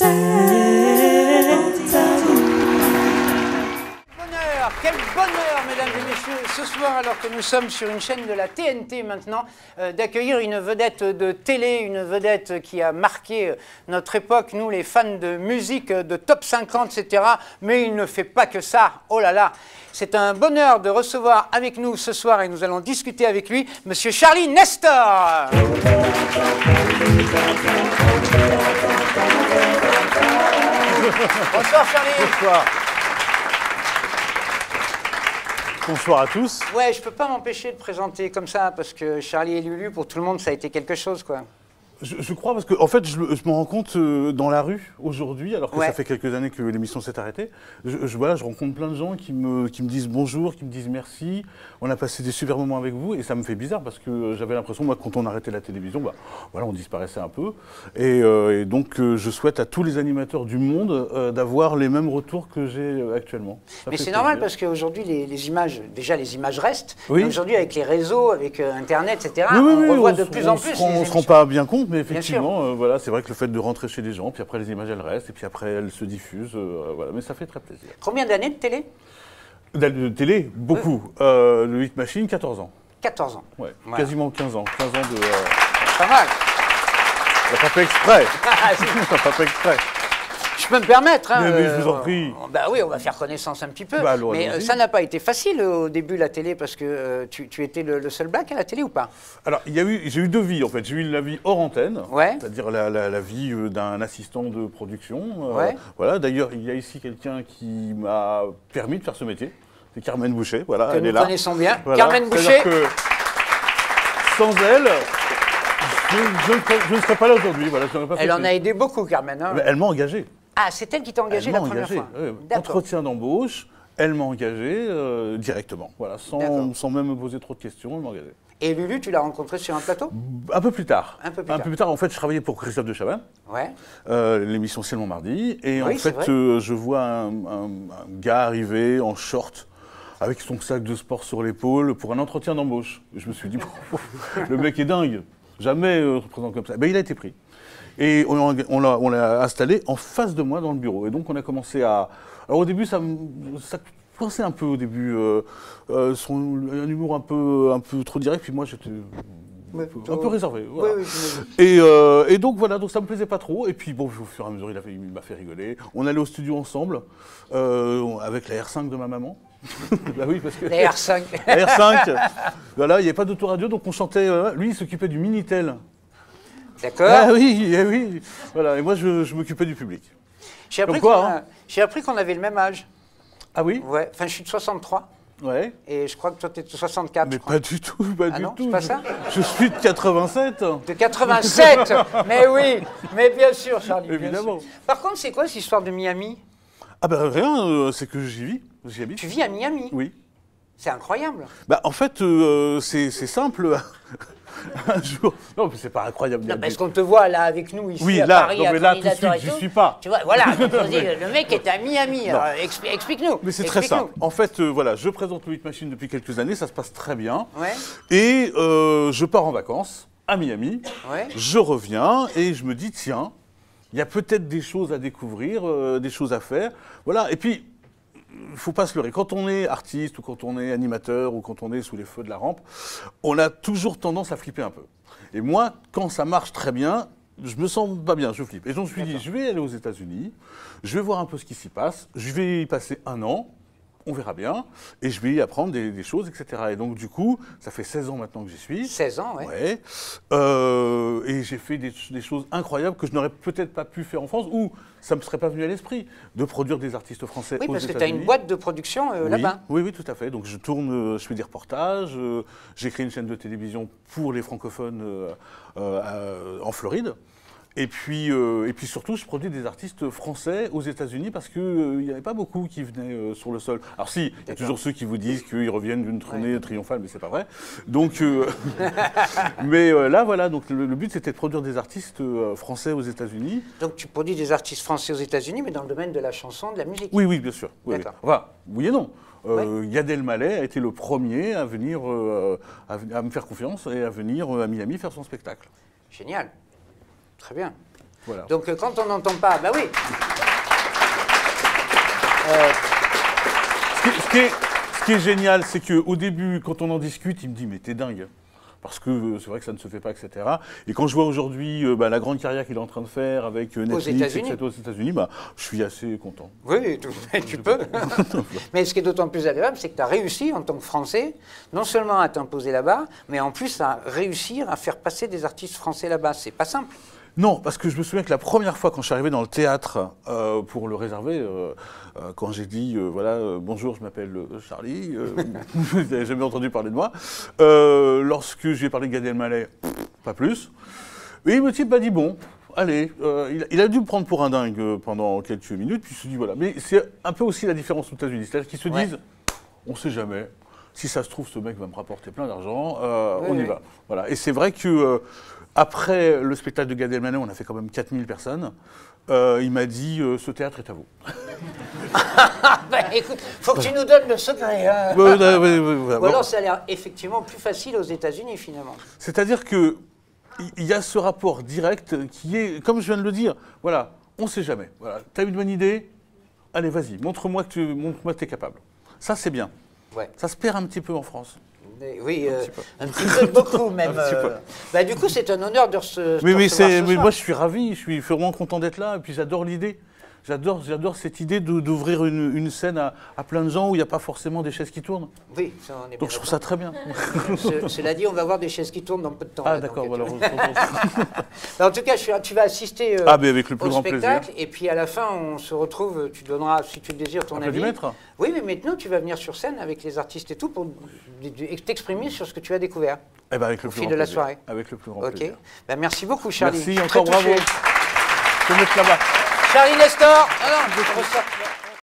Quel bonheur, mesdames et messieurs, ce soir, alors que nous sommes sur une chaîne de la TNT maintenant, d'accueillir une vedette de télé, une vedette qui a marqué notre époque, nous les fans de musique, de top 50, etc. Mais il ne fait pas que ça, oh là là. C'est un bonheur de recevoir avec nous ce soir, et nous allons discuter avec lui, Monsieur Charlie Nestor. Bonsoir Charlie. Bonsoir. Bonsoir à tous. Ouais, je peux pas m'empêcher de présenter comme ça, parce que Charlie et Lulu, pour tout le monde, ça a été quelque chose, quoi. Je crois parce que, en fait, je me rends compte dans la rue aujourd'hui, alors que ça fait quelques années que l'émission s'est arrêtée. Voilà, je rencontre plein de gens qui me disent bonjour, qui me disent merci. On a passé des super moments avec vous et ça me fait bizarre parce que j'avais l'impression, moi, quand on arrêtait la télévision, bah, voilà, on disparaissait un peu. Et donc, je souhaite à tous les animateurs du monde d'avoir les mêmes retours que j'ai actuellement. Mais c'est normal parce qu'aujourd'hui, les images, déjà les images restent. Oui. Aujourd'hui, avec les réseaux, avec Internet, etc., on revoit de plus en plus. On ne se rend pas bien compte. Mais effectivement, voilà, c'est vrai que le fait de rentrer chez les gens, puis après les images elles restent, et puis après elles se diffusent, voilà, mais ça fait très plaisir. Combien d'années de télé? De télé, beaucoup. Le Hit Machine, 14 ans. 14 ans. Ouais, voilà. Quasiment 15 ans. 15 ans de... Pas mal. On n'a pas fait exprès. On n'a pas fait exprès. Je peux me permettre, hein, mais je vous en prie. Bah oui, on va faire connaissance un petit peu. Bah, alors, mais ça n'a pas été facile au début la télé, parce que tu étais le seul black à la télé ou pas? Alors, j'ai eu deux vies en fait. J'ai eu la vie hors antenne, ouais. C'est-à-dire la vie d'un assistant de production. Ouais. Voilà. D'ailleurs, il y a ici quelqu'un qui m'a permis de faire ce métier. C'est Carmen Boucher. Voilà, que elle nous est là. Connaissons bien. Voilà. Carmen Boucher. Que sans elle, je ne serais pas là aujourd'hui. Voilà, elle en a aidé beaucoup, Carmen. Hein. Elle m'a engagé. Ah, c'est elle qui t'a engagé la première fois. Entretien d'embauche, elle m'a engagé directement. Voilà, sans même me poser trop de questions, elle m'a engagé. Et Lulu, tu l'as rencontré sur un plateau? Un peu plus tard. Un peu plus tard. En fait, je travaillais pour Christophe de Chavannes, l'émission Ciel Montmardi. Et en fait, je vois un gars arriver en short, avec son sac de sport sur l'épaule, pour un entretien d'embauche. Je me suis dit, le mec est dingue. Jamais représente comme ça. Ben, il a été pris. Et on l'a installé en face de moi dans le bureau. Et donc on a commencé à... Alors au début, ça coinçait un peu au début. Un humour un peu trop direct, puis moi j'étais un peu réservé. Voilà. Et donc voilà, donc ça me plaisait pas trop. Et puis bon, au fur et à mesure, il m'a fait rigoler. On allait au studio ensemble, avec la R5 de ma maman. Bah oui, parce que la R5. La R5. Voilà, il n'y avait pas d'autoradio, donc on chantait... lui, il s'occupait du Minitel. D'accord. Ah oui, oui. Voilà, et moi je m'occupais du public. J'ai appris qu'on avait le même âge. Ah oui? Ouais, enfin je suis de 63. Ouais. Et je crois que toi tu es de 64. Mais pas du tout, pas du tout. C'est pas ça? Je suis de 87. De 87. Mais oui, mais bien sûr, Charlie. Évidemment. Bien sûr. Par contre, c'est quoi cette histoire de Miami? Ah ben rien, c'est que j'y vis, j'y habite. Tu vis à Miami? Oui. C'est incroyable. Bah en fait, c'est simple. Un jour. Non, mais c'est pas incroyable. Non, parce qu'on te voit là avec nous ici à Paris, non, mais là, tout de suite, j'y suis pas. Tu vois, voilà, le mec est à Miami. Explique-nous. Mais c'est très simple. En fait, voilà, je présente le Hit Machine depuis quelques années, ça se passe très bien. Ouais. Et je pars en vacances à Miami. Ouais. Je reviens et je me dis, tiens, il y a peut-être des choses à découvrir, des choses à faire. Voilà, et puis... Il ne faut pas se leurrer. Quand on est artiste ou quand on est animateur ou quand on est sous les feux de la rampe, on a toujours tendance à flipper un peu. Et moi, quand ça marche très bien, je me sens pas bien, je flippe. Et je me suis dit, je vais aller aux États-Unis, je vais voir un peu ce qui s'y passe, je vais y passer 1 an, on verra bien, et je vais y apprendre des choses, etc. Et donc du coup, ça fait 16 ans maintenant que j'y suis. 16 ans, oui. Ouais. Et j'ai fait des choses incroyables que je n'aurais peut-être pas pu faire en France, ou ça ne me serait pas venu à l'esprit de produire des artistes français aux États-Unis. Oui, parce que tu as une boîte de production là-bas. Oui, tout à fait. Donc je tourne, je fais des reportages, j'ai créé une chaîne de télévision pour les francophones en Floride. Et puis surtout, je produis des artistes français aux États-Unis parce qu'il n'y avait pas beaucoup qui venaient sur le sol. Alors si, il y a toujours ceux qui vous disent qu'ils reviennent d'une tournée triomphale, mais c'est pas vrai. Donc, mais là, voilà, donc le but c'était de produire des artistes français aux États-Unis. Donc tu produis des artistes français aux États-Unis, mais dans le domaine de la chanson, de la musique. Oui, bien sûr. Oui, D'accord. Enfin, oui et non. Gad Elmaleh a été le premier à venir, à me faire confiance et à venir à Miami faire son spectacle. Génial. Très bien. Voilà. Donc quand on n'entend pas, bah oui. Ce qui est génial, c'est qu'au début, quand on en discute, il me dit « mais t'es dingue ». Parce que c'est vrai que ça ne se fait pas, etc. Et quand je vois aujourd'hui la grande carrière qu'il est en train de faire avec Netflix, etc., aux États-Unis, je suis assez content. Oui, tu peux. Mais ce qui est d'autant plus agréable, c'est que tu as réussi en tant que Français, non seulement à t'imposer là-bas, mais en plus à réussir à faire passer des artistes français là-bas. C'est pas simple. Non, parce que je me souviens que la première fois quand je suis arrivé dans le théâtre pour le réserver, quand j'ai dit voilà bonjour, je m'appelle Charlie, vous n'avez jamais entendu parler de moi. Lorsque je lui ai parlé de Gad Elmaleh, pas plus. Et le type m'a dit bon, allez, il a dû me prendre pour un dingue pendant quelques minutes, puis il se dit voilà. Mais c'est un peu aussi la différence aux États-Unis, c'est-à-dire qu'ils se disent on ne sait jamais. Si ça se trouve, ce mec va me rapporter plein d'argent, on y va. Voilà. Et c'est vrai que après le spectacle de Gad Elmaleh, on a fait quand même 4000 personnes. Il m'a dit ce théâtre est à vous. Écoute, faut que tu nous donnes le secret. Hein. Ou alors ça a l'air effectivement plus facile aux États-Unis finalement. C'est-à-dire que il y a ce rapport direct qui est, comme je viens de le dire, voilà, on ne sait jamais. Voilà. Tu as une bonne idée, allez vas-y, montre-moi que tu es capable. Ça c'est bien. Ouais. Ça se perd un petit peu en France. Oui, un petit peu, beaucoup même. Du coup, c'est un honneur de mais moi, je suis ravi, je suis vraiment content d'être là, et puis j'adore l'idée. J'adore cette idée d'ouvrir une scène à plein de gens où il n'y a pas forcément des chaises qui tournent. Oui, ça, on est bien. Donc je trouve ça très bien. Cela dit, on va voir des chaises qui tournent dans peu de temps. Ah d'accord, voilà. En tout cas, tu vas assister avec le plus au grand spectacle, plaisir. Et puis à la fin, on se retrouve, tu donneras, si tu le désires, ton avis. Oui, mais maintenant, tu vas venir sur scène avec les artistes et tout pour t'exprimer sur ce que tu as découvert avec le au fil de la soirée. Avec le plus grand plaisir. Merci beaucoup, Charlie. Merci, encore bravo. Je vais mettre là-bas. Charlie Nestor. Ah non, je ressors.